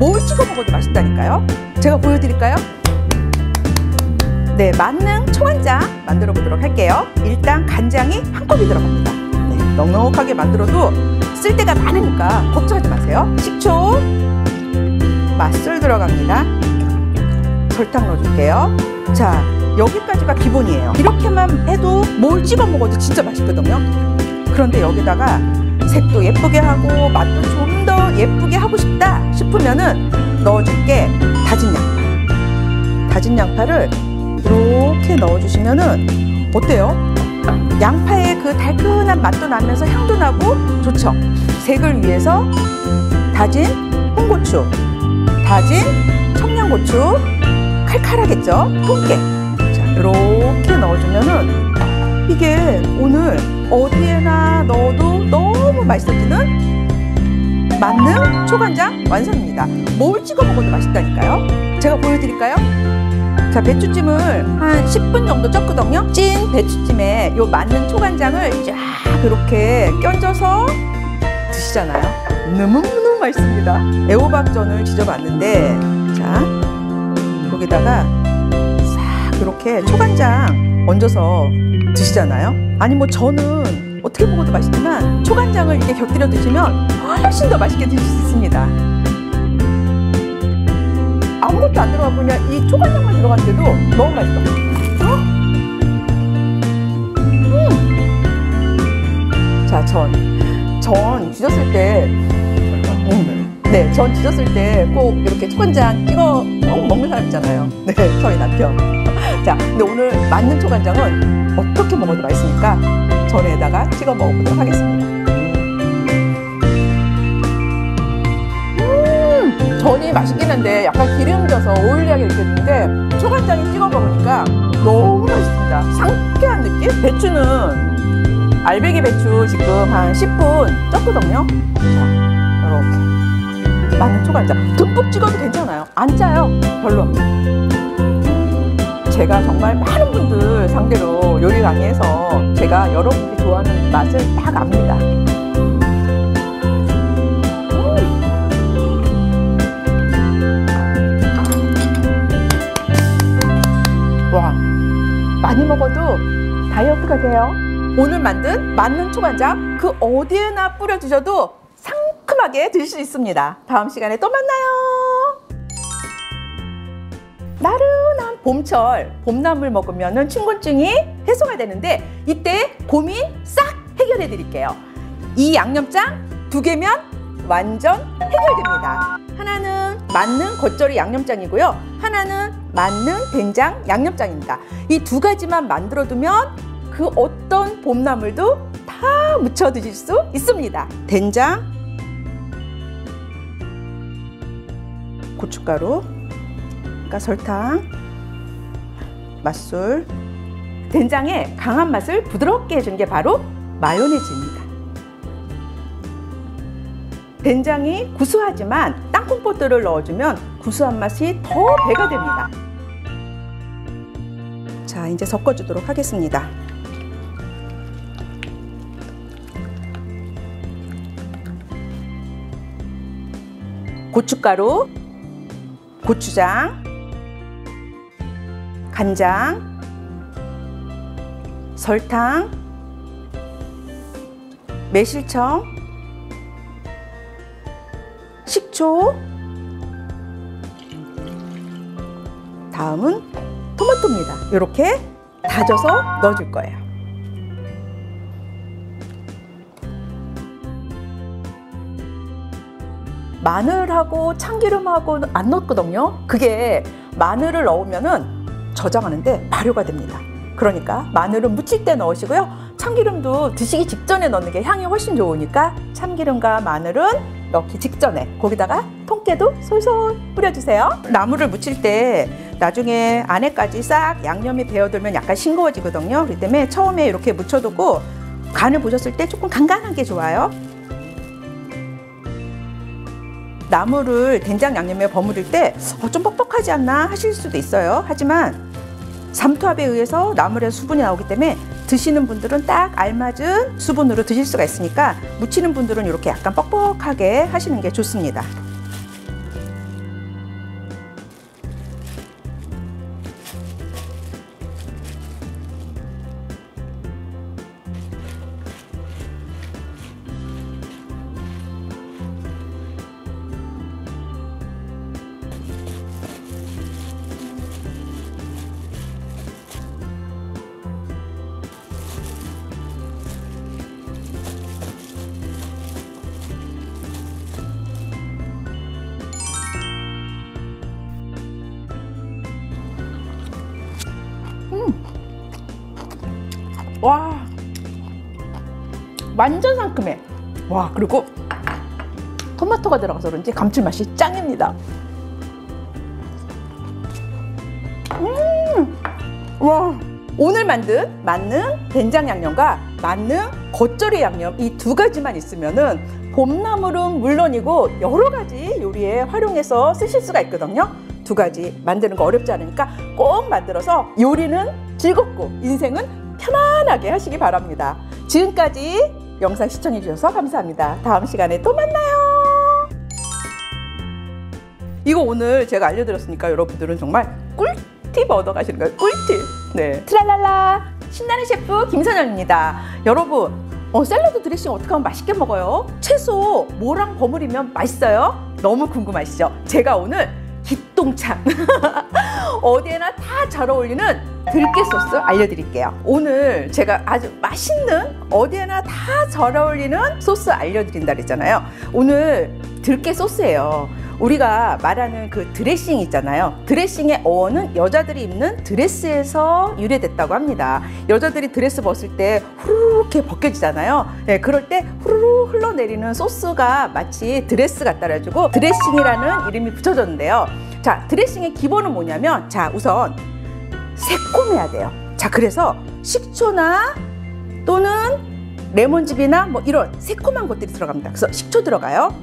뭘 찍어 먹어도 맛있다니까요. 제가 보여드릴까요? 네, 만능 초간장 만들어 보도록 할게요. 일단 간장이 한 컵이 들어갑니다. 네, 넉넉하게 만들어도 쓸 데가 많으니까 걱정하지 마세요. 식초, 맛술 들어갑니다. 설탕 넣어줄게요. 자, 여기까지가 기본이에요. 이렇게만 해도 뭘 찍어 먹어도 진짜 맛있거든요. 그런데 여기다가 색도 예쁘게 하고 맛도 좀 더 예쁘게 하고 싶다 싶으면은 넣어줄게 다진 양파. 다진 양파를 이렇게 넣어주시면은 어때요? 양파의 그 달큰한 맛도 나면서 향도 나고 좋죠. 색을 위해서 다진 홍고추, 다진 청양고추, 칼칼하겠죠? 통깨. 자, 이렇게 넣어주면은 이게 오늘 어디에나 넣어도 너무 맛있어지는 만능 초간장 완성입니다. 뭘 찍어 먹어도 맛있다니까요. 제가 보여드릴까요? 자, 배추찜을 한 10분 정도 쪘거든요. 찐 배추찜에 요 만능 초간장을 쫙 이렇게 껴줘서 드시잖아요. 너무너무 맛있습니다. 애호박전을 지져봤는데, 자, 거기다가 싹 이렇게 초간장 얹어서 드시잖아요. 아니 뭐 저는 어떻게 먹어도 맛있지만 초간장을 이렇게 곁들여 드시면 훨씬 더 맛있게 드실 수 있습니다. 아무것도 안 들어가고 그냥 이 초간장만 들어갔는데도 너무 맛있어. 자, 전 지졌을 때 네, 전 지졌을 때 꼭 이렇게 초간장 찍어 먹는 사람 있잖아요. 네, 저희 남편. 자, 근데 오늘 만능 초간장은 어떻게 먹어도 맛있으니까 전에다가 찍어 먹어보도록 하겠습니다. 전이 맛있긴 한데 약간 기름져서 오일리하게 느껴지는데 초간장이 찍어 먹으니까 너무 맛있습니다. 상쾌한 느낌? 배추는 알배기 배추 지금 한 10분 쪘거든요. 자, 이렇게 만능 초간장 듬뿍 찍어도 괜찮아요. 안 짜요. 별로. 제가 정말 많은 분들 상대로 요리 강의해서 제가 여러분들이 좋아하는 맛을 딱 압니다. 와, 많이 먹어도 다이어트가 돼요. 오늘 만든 만능 초간장 그 어디에나 뿌려 드셔도 상큼하게 드실 수 있습니다. 다음 시간에 또 만나요. 나른한 봄철 봄나물 먹으면 춘곤증이 해소가 되는데 이때 고민 싹 해결해 드릴게요. 이 양념장 2개면 완전 해결됩니다. 하나는 만능 겉절이 양념장이고요. 하나는 만능 된장 양념장입니다. 이 2가지만 만들어 두면 그 어떤 봄나물도 다 무쳐 드실 수 있습니다. 된장, 고춧가루, 설탕, 맛술. 된장의 강한 맛을 부드럽게 해주는 게 바로 마요네즈입니다. 된장이 구수하지만 땅콩버터를 넣어주면 구수한 맛이 더 배가 됩니다. 자, 이제 섞어주도록 하겠습니다. 고춧가루, 고추장, 간장, 설탕, 매실청, 식초, 다음은 토마토입니다. 이렇게 다져서 넣어줄 거예요. 마늘하고 참기름하고 안 넣었거든요. 그게 마늘을 넣으면은 저장하는데 발효가 됩니다. 그러니까 마늘은 무칠 때 넣으시고요. 참기름도 드시기 직전에 넣는 게 향이 훨씬 좋으니까 참기름과 마늘은 넣기 직전에, 거기다가 통깨도 솔솔 뿌려주세요. 나물을 무칠 때 나중에 안에까지 싹 양념이 배어들면 약간 싱거워지거든요. 그렇기 때문에 처음에 이렇게 묻혀두고 간을 보셨을 때 조금 간간한 게 좋아요. 나물을 된장 양념에 버무릴 때 좀 뻑뻑하지 않나 하실 수도 있어요. 하지만 삼투압에 의해서 나물에 수분이 나오기 때문에 드시는 분들은 딱 알맞은 수분으로 드실 수가 있으니까 무치는 분들은 이렇게 약간 뻑뻑하게 하시는 게 좋습니다. 와, 완전 상큼해. 와, 그리고 토마토가 들어가서 그런지 감칠맛이 짱입니다. 와, 오늘 만든 만능 된장 양념과 만능 겉절이 양념 이 두 가지만 있으면은 봄나물은 물론이고 여러 가지 요리에 활용해서 쓰실 수가 있거든요. 두 가지 만드는 거 어렵지 않으니까 꼭 만들어서 요리는 즐겁고 인생은 편안하게 하시기 바랍니다. 지금까지 영상 시청해 주셔서 감사합니다. 다음 시간에 또 만나요. 이거 오늘 제가 알려드렸으니까 여러분들은 정말 꿀팁 얻어 가시는 거예요. 꿀팁. 네. 트랄랄라 신나는 셰프 김선영입니다. 여러분 샐러드 드레싱 어떻게 하면 맛있게 먹어요? 채소 뭐랑 버무리면 맛있어요? 너무 궁금하시죠? 제가 오늘 기똥찬 어디에나 다 잘 어울리는 들깨 소스 알려드릴게요. 오늘 제가 아주 맛있는 어디에나 다 잘 어울리는 소스 알려드린다 그랬잖아요. 오늘 들깨 소스예요. 우리가 말하는 그 드레싱 있잖아요. 드레싱의 어원은 여자들이 입는 드레스에서 유래됐다고 합니다. 여자들이 드레스 벗을 때 후루룩 이렇게 벗겨지잖아요. 네, 그럴 때 후루룩 흘러내리는 소스가 마치 드레스 같다 그래가지고 드레싱이라는 이름이 붙여졌는데요. 자, 드레싱의 기본은 뭐냐면, 자, 우선 새콤해야 돼요. 자, 그래서 식초나 또는 레몬즙이나 뭐 이런 새콤한 것들이 들어갑니다. 그래서 식초 들어가요.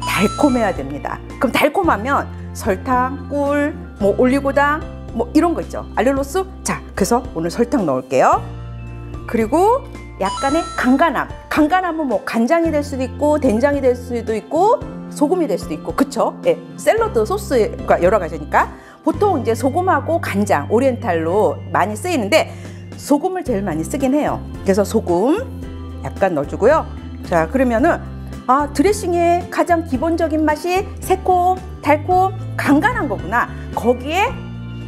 달콤해야 됩니다. 그럼 달콤하면 설탕, 꿀, 뭐 올리고당 뭐 이런 거 있죠. 알룰로스. 자, 그래서 오늘 설탕 넣을게요. 그리고 약간의 간간함. 간간함은 뭐 간장이 될 수도 있고 된장이 될 수도 있고 소금이 될 수도 있고, 그쵸? 예, 샐러드 소스가 여러 가지니까 보통 이제 소금하고 간장, 오리엔탈로 많이 쓰이는데 소금을 제일 많이 쓰긴 해요. 그래서 소금 약간 넣어주고요. 자, 그러면은 드레싱의 가장 기본적인 맛이 새콤, 달콤, 간간한 거구나. 거기에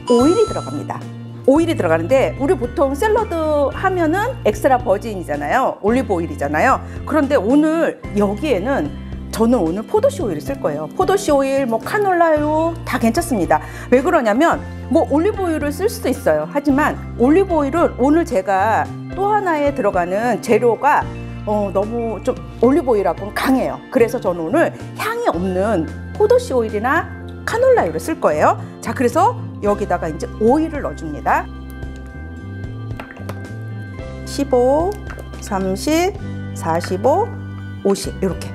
오일이 들어갑니다. 오일이 들어가는데 우리 보통 샐러드 하면은 엑스트라 버진이잖아요. 올리브 오일이잖아요. 그런데 오늘 여기에는 저는 오늘 포도씨 오일을 쓸 거예요. 포도씨 오일, 뭐 카놀라유 다 괜찮습니다. 왜 그러냐면 뭐 올리브 오일을 쓸 수도 있어요. 하지만 올리브 오일은 오늘 제가 또 하나에 들어가는 재료가 너무 좀 올리브 오일하고는 강해요. 그래서 저는 오늘 향이 없는 포도씨 오일이나 카놀라유를 쓸 거예요. 자, 그래서 여기다가 이제 오일을 넣어줍니다. 15, 30, 45, 50 이렇게.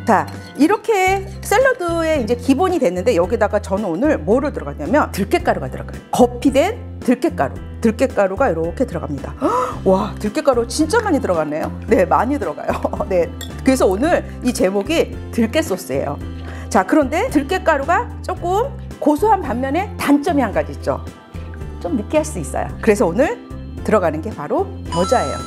자, 이렇게 샐러드의 이제 기본이 됐는데 여기다가 저는 오늘 뭐를 들어가냐면 들깨가루가 들어가요. 거피된 들깨가루. 들깨가루가 이렇게 들어갑니다. 와, 들깨가루 진짜 많이 들어가네요. 네, 많이 들어가요. 네, 그래서 오늘 이 제목이 들깨 소스예요. 자, 그런데 들깨가루가 조금 고소한 반면에 단점이 한 가지 있죠. 좀 느끼할 수 있어요. 그래서 오늘 들어가는 게 바로 겨자예요.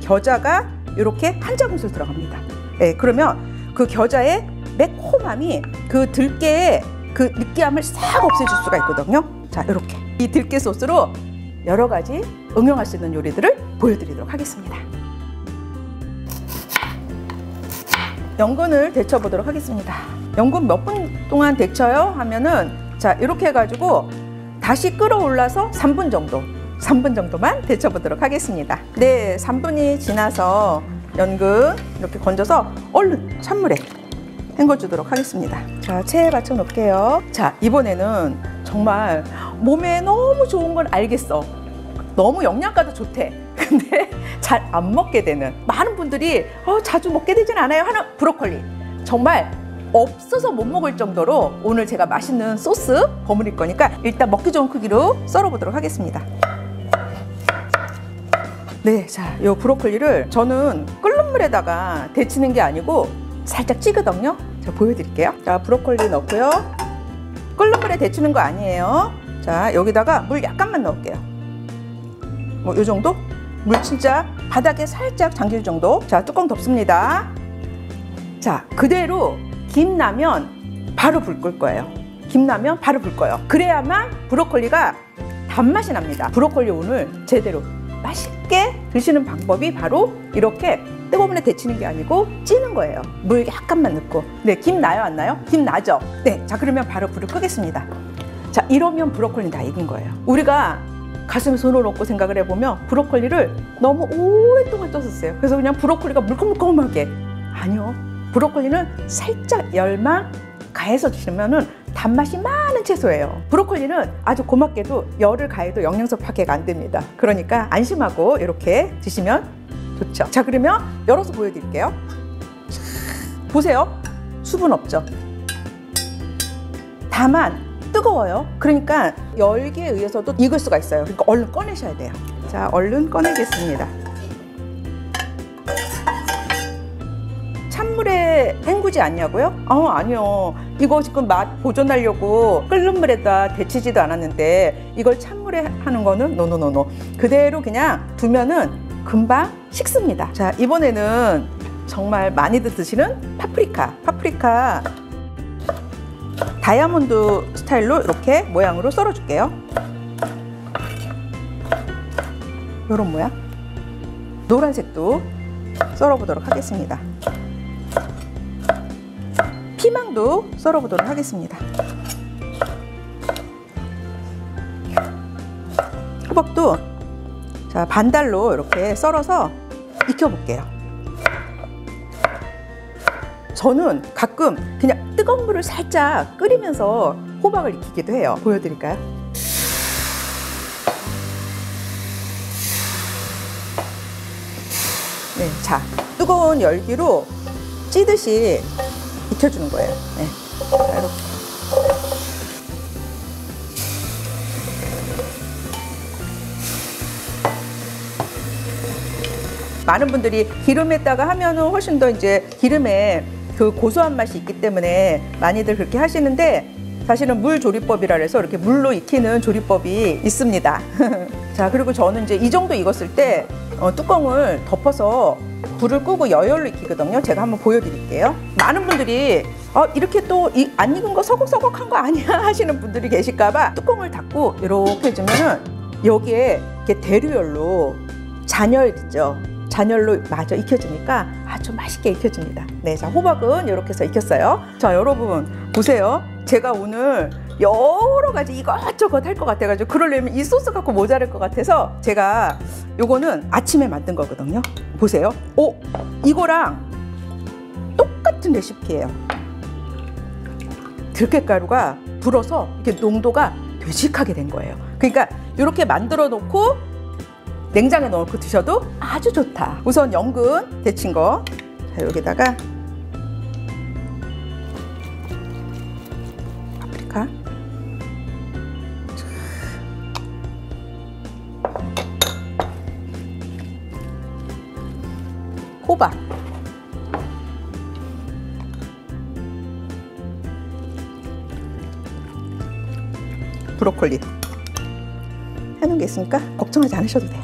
겨자가 이렇게 한 자군술 들어갑니다. 네, 그러면 그 겨자의 매콤함이 그 들깨의 그 느끼함을 싹 없애줄 수가 있거든요. 자, 이렇게 이 들깨 소스로 여러 가지 응용할 수 있는 요리들을 보여드리도록 하겠습니다. 연근을 데쳐보도록 하겠습니다. 연근 몇 분 동안 데쳐요? 하면은 자, 이렇게 해가지고 다시 끌어올라서 3분 정도만 데쳐보도록 하겠습니다. 네, 3분이 지나서 연근 이렇게 건져서 얼른 찬물에 헹궈주도록 하겠습니다. 자, 체에 받쳐 놓을게요. 자, 이번에는 정말 몸에 너무 좋은 건 알겠어. 너무 영양가도 좋대. 근데 잘 안 먹게 되는 많은 분들이 자주 먹게 되진 않아요 하는 브로콜리. 정말 없어서 못 먹을 정도로 오늘 제가 맛있는 소스 버무릴 거니까 일단 먹기 좋은 크기로 썰어 보도록 하겠습니다. 네, 자, 요 브로콜리를 저는 끓는 물에다가 데치는 게 아니고 살짝 찌거든요. 자, 보여드릴게요. 자, 브로콜리 넣고요. 끓는 물에 데치는 거 아니에요. 자, 여기다가 물 약간만 넣을게요. 뭐 요 정도? 물 진짜 바닥에 살짝 잠길 정도. 자, 뚜껑 덮습니다. 자, 그대로 김 나면 바로 불 끌 거예요. 김 나면 바로 불 거예요. 그래야만 브로콜리가 단맛이 납니다. 브로콜리 오늘 제대로 맛있게 드시는 방법이 바로 이렇게 뜨거운 물에 데치는 게 아니고 찌는 거예요. 물 약간만 넣고. 네, 김 나요, 안 나요? 김 나죠? 네, 자, 그러면 바로 불을 끄겠습니다. 자, 이러면 브로콜리는 다 익은 거예요. 우리가 가슴에 손을 얹고 생각을 해보면 브로콜리를 너무 오랫동안 쪘었어요. 그래서 그냥 브로콜리가 물컹물컹하게. 아니요, 브로콜리는 살짝 열만 가해서 드시면은 단맛이 많은 채소예요. 브로콜리는 아주 고맙게도 열을 가해도 영양소 파괴가 안 됩니다. 그러니까 안심하고 이렇게 드시면 좋죠. 자, 그러면 열어서 보여드릴게요. 보세요. 수분 없죠. 다만 뜨거워요. 그러니까 열기에 의해서도 익을 수가 있어요. 그러니까 얼른 꺼내셔야 돼요. 자, 얼른 꺼내겠습니다. 찬물에 헹구지 않냐고요? 아니요. 이거 지금 맛 보존하려고 끓는 물에다 데치지도 않았는데 이걸 찬물에 하는 거는 노노노노. 그대로 그냥 두면은 금방 식습니다. 자, 이번에는 정말 많이들 드시는 파프리카 다이아몬드 스타일로 이렇게 모양으로 썰어 줄게요. 이런 모양. 노란색도 썰어 보도록 하겠습니다. 피망도 썰어 보도록 하겠습니다. 호박도 자, 반달로 이렇게 썰어서 익혀 볼게요. 저는 가끔 그냥 뜨거운 물을 살짝 끓이면서 호박을 익히기도 해요. 보여드릴까요? 네, 자, 뜨거운 열기로 찌듯이 익혀주는 거예요. 네, 자, 이렇게. 많은 분들이 기름에다가 하면은 훨씬 더 이제 기름에 그 고소한 맛이 있기 때문에 많이들 그렇게 하시는데 사실은 물 조리법이라 해서 이렇게 물로 익히는 조리법이 있습니다. 자, 그리고 저는 이제 이 정도 익었을 때 뚜껑을 덮어서 불을 끄고 여열로 익히거든요. 제가 한번 보여드릴게요. 많은 분들이 이렇게 또 안 익은 거 서걱서걱한 거 아니야 하시는 분들이 계실까봐 뚜껑을 닫고 이렇게 해주면은 여기에 이렇게 대류열로 잔열 있죠. 잔열로 마저 익혀주니까 아주 맛있게 익혀줍니다. 네, 자, 호박은 이렇게 해서 익혔어요. 자, 여러분 보세요. 제가 오늘 여러 가지 이것저것 할 것 같아가지고 그러려면 이 소스 갖고 모자랄 것 같아서 제가 요거는 아침에 만든 거거든요. 보세요. 이거랑 똑같은 레시피예요. 들깨가루가 불어서 이렇게 농도가 되직하게 된 거예요. 그러니까 이렇게 만들어 놓고 냉장에 넣고 드셔도 아주 좋다. 우선 연근 데친 거. 자, 여기다가 파프리카. 호박. 브로콜리. 해놓은 게 있으니까 걱정하지 않으셔도 돼요.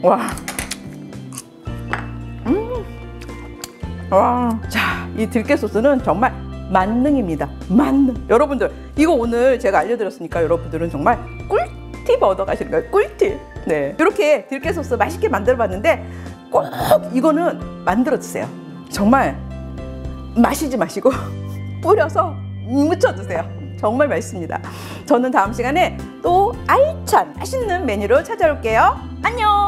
와. 와. 자, 이 들깨 소스는 정말 만능입니다. 만능. 여러분들, 이거 오늘 제가 알려드렸으니까 여러분들은 정말 꿀팁 얻어 가시는 거예요. 꿀팁. 네. 이렇게 들깨 소스 맛있게 만들어 봤는데 꼭 이거는 만들어 드세요. 정말 마시지 마시고 뿌려서 무쳐 드세요. 정말 맛있습니다. 저는 다음 시간에 또 알찬 맛있는 메뉴로 찾아올게요. 안녕.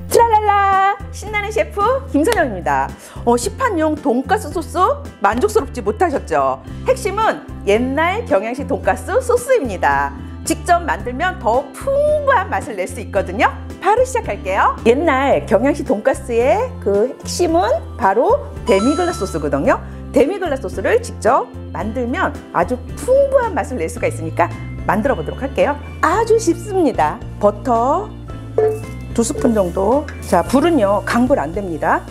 트랄랄라, 신나는 셰프 김선영입니다. 시판용 돈가스 소스 만족스럽지 못하셨죠? 핵심은 옛날 경양식 돈가스 소스입니다. 직접 만들면 더 풍부한 맛을 낼 수 있거든요. 바로 시작할게요. 옛날 경양식 돈가스의 그 핵심은 바로 데미글라스 소스거든요. 데미글라스 소스를 직접 만들면 아주 풍부한 맛을 낼 수가 있으니까 만들어 보도록 할게요. 아주 쉽습니다. 버터 2스푼 정도. 자, 불은요 강불 안 됩니다.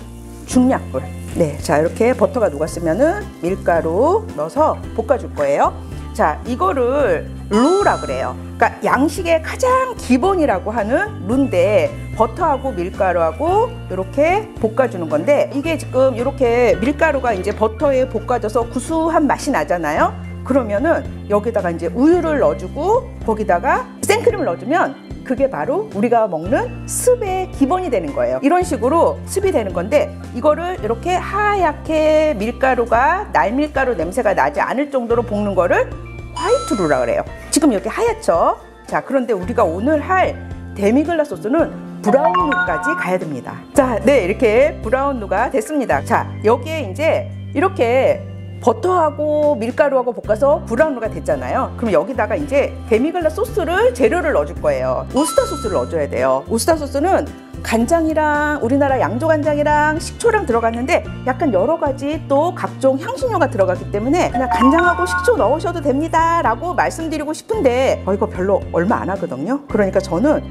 중약불. 네, 자, 이렇게 버터가 녹았으면은 밀가루 넣어서 볶아줄 거예요. 자, 이거를 루라 그래요. 그러니까 양식의 가장 기본이라고 하는 루인데 버터하고 밀가루하고 이렇게 볶아주는 건데 이게 지금 이렇게 밀가루가 이제 버터에 볶아져서 구수한 맛이 나잖아요. 그러면은 여기다가 이제 우유를 넣어주고 거기다가 생크림을 넣어주면 그게 바로 우리가 먹는 습의 기본이 되는 거예요. 이런 식으로 습이 되는 건데 이거를 이렇게 하얗게 밀가루가 날밀가루 냄새가 나지 않을 정도로 볶는 거를 화이트루라 그래요. 지금 이렇게 하얗죠? 자, 그런데 우리가 오늘 할 데미글라 소스는 브라운루까지 가야 됩니다. 자, 네, 이렇게 브라운루가 됐습니다. 자, 여기에 이제 이렇게 버터하고 밀가루하고 볶아서 브라운루가 됐잖아요. 그럼 여기다가 이제 데미글라 소스를 재료를 넣어줄 거예요. 우스타 소스를 넣어줘야 돼요. 우스타 소스는 간장이랑 우리나라 양조간장이랑 식초랑 들어갔는데 약간 여러 가지 또 각종 향신료가 들어갔기 때문에 그냥 간장하고 식초 넣으셔도 됩니다 라고 말씀드리고 싶은데 이거 별로 얼마 안 하거든요. 그러니까 저는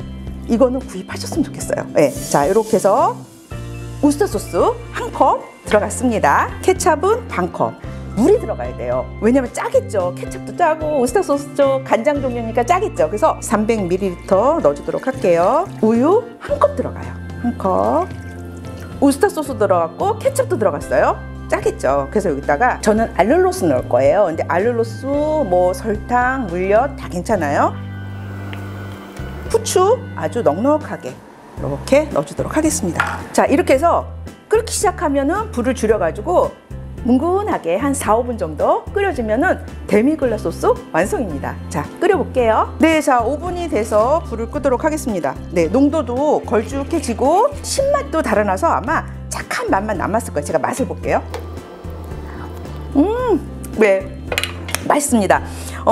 이거는 구입하셨으면 좋겠어요. 네. 자, 이렇게 해서 우스타 소스 1컵 들어갔습니다. 케찹은 반컵. 물이 들어가야 돼요. 왜냐면 짜겠죠. 케첩도 짜고 우스타 소스도 간장 종류니까 짜겠죠. 그래서 300ml 넣어주도록 할게요. 우유 1컵 들어가요. 1컵. 우스타 소스 들어갔고 케첩도 들어갔어요. 짜겠죠. 그래서 여기다가 저는 알룰로스 넣을 거예요. 근데 알룰로스, 뭐 설탕, 물엿 다 괜찮아요. 후추 아주 넉넉하게 이렇게 넣어주도록 하겠습니다. 자, 이렇게 해서 끓기 시작하면은 불을 줄여가지고 뭉근하게 한 4, 5분 정도 끓여주면은 데미글라 소스 완성입니다. 자, 끓여볼게요. 네, 자, 5분이 돼서 불을 끄도록 하겠습니다. 네, 농도도 걸쭉해지고 신맛도 달아나서 아마 착한 맛만 남았을 거예요. 제가 맛을 볼게요. 네, 맛있습니다.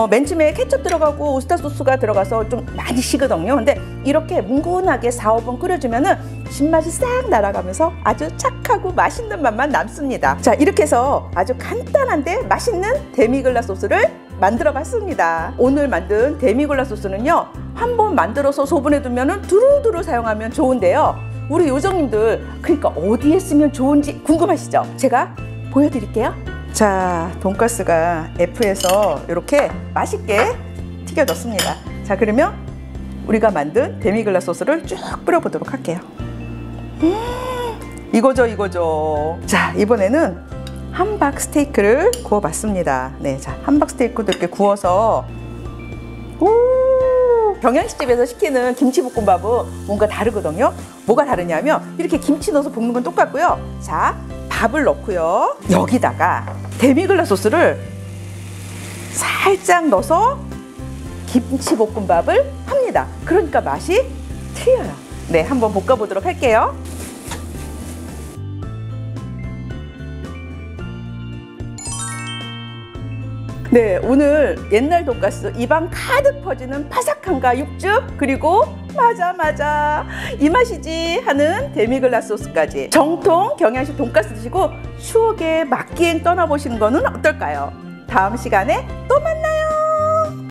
맨 처음에 케첩 들어가고 우스타 소스가 들어가서 좀 많이 식거든요. 근데 이렇게 뭉근하게 4, 5분 끓여주면은 신맛이 싹 날아가면서 아주 착하고 맛있는 맛만 남습니다. 자, 이렇게 해서 아주 간단한데 맛있는 데미글라 소스를 만들어 봤습니다. 오늘 만든 데미글라 소스는요, 한번 만들어서 소분해 두면은 두루두루 사용하면 좋은데요. 우리 요정님들 그러니까 어디에 쓰면 좋은지 궁금하시죠? 제가 보여드릴게요. 자, 돈가스가 F에서 이렇게 맛있게 튀겨졌습니다. 자, 그러면 우리가 만든 데미글라 소스를 쭉 뿌려보도록 할게요. 이거죠. 자, 이번에는 함박 스테이크를 구워봤습니다. 네, 자, 함박 스테이크도 이렇게 구워서 경양식집에서 시키는 김치볶음밥은 뭔가 다르거든요. 뭐가 다르냐면 이렇게 김치 넣어서 볶는 건 똑같고요. 자, 밥을 넣고요. 여기다가 데미글라 소스를 살짝 넣어서 김치볶음밥을 합니다. 그러니까 맛이 틀려요. 네, 한번 볶아보도록 할게요. 네, 오늘 옛날 돈가스 입안 가득 퍼지는 바삭함과 육즙, 그리고 맞아 이 맛이지 하는 데미글라 소스까지 정통 경양식 돈가스 드시고 추억의 맛기행 떠나보시는 거는 어떨까요? 다음 시간에 또 만나요.